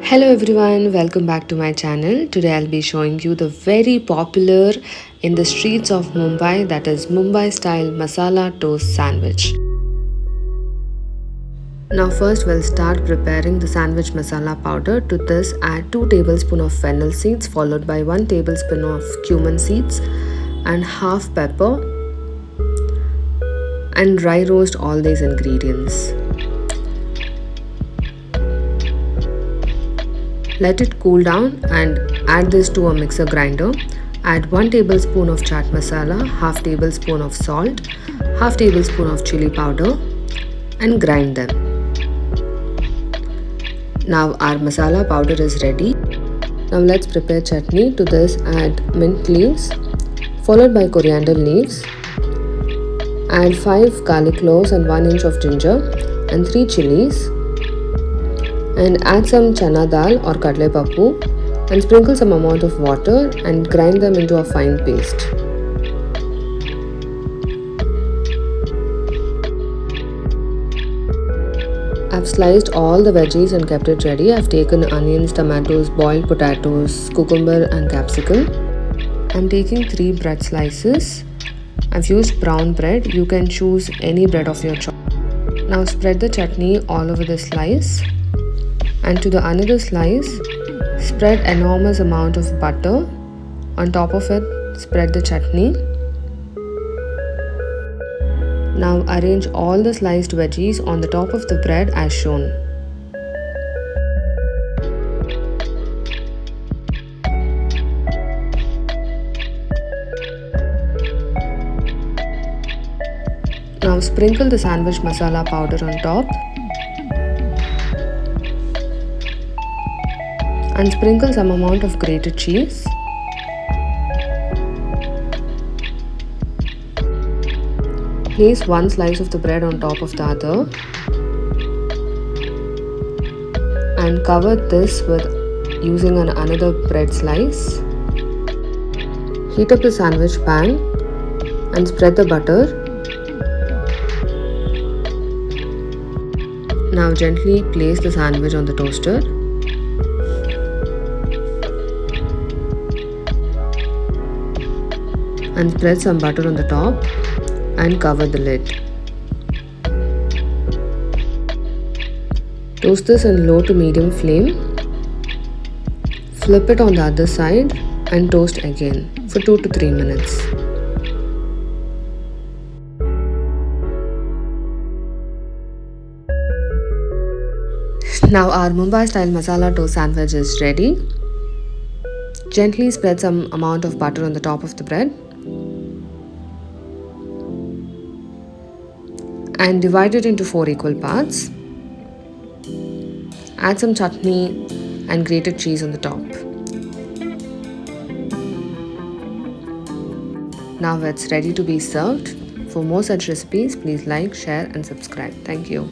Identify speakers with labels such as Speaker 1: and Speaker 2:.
Speaker 1: Hello everyone, welcome back to my channel. Today I'll be showing you the very popular in the streets of Mumbai, that is Mumbai style Masala Toast Sandwich. Now first we'll start preparing the sandwich masala powder. To this add 2 tablespoons of fennel seeds followed by 1 tablespoon of cumin seeds and half pepper, and dry roast all these ingredients. Let it cool down and add this to a mixer grinder. Add 1 tablespoon of chaat masala, half tablespoon of salt, half tablespoon of chili powder and grind them. Now our masala powder is ready. Now let's prepare chutney. To this add mint leaves followed by coriander leaves. Add 5 garlic cloves and 1 inch of ginger and 3 chilies. And add some chana dal or kadle pappu and sprinkle some amount of water and grind them into a fine paste. I've sliced all the veggies and kept it ready. I've taken onions, tomatoes, boiled potatoes, cucumber and capsicum. I'm taking 3 bread slices. I've used brown bread. You can choose any bread of your choice. Now spread the chutney all over the slice. And to the another slice, spread enormous amount of butter. On top of it, spread the chutney. Now arrange all the sliced veggies on the top of the bread as shown. Now sprinkle the sandwich masala powder on top. And sprinkle some amount of grated cheese. Place 1 slice of the bread on top of the other and cover this with using another bread slice. Heat up the sandwich pan and spread the butter. Now gently place the sandwich on the toaster. And spread some butter on the top and cover the lid. Toast this in low to medium flame. Flip it on the other side and toast again for 2 to 3 minutes. Now our Mumbai style masala toast sandwich is ready. Gently spread some amount of butter on the top of the bread and divide it into 4 equal parts. Add some chutney and grated cheese on the top. Now it's ready to be served. For more such recipes, please like, share and subscribe. Thank you.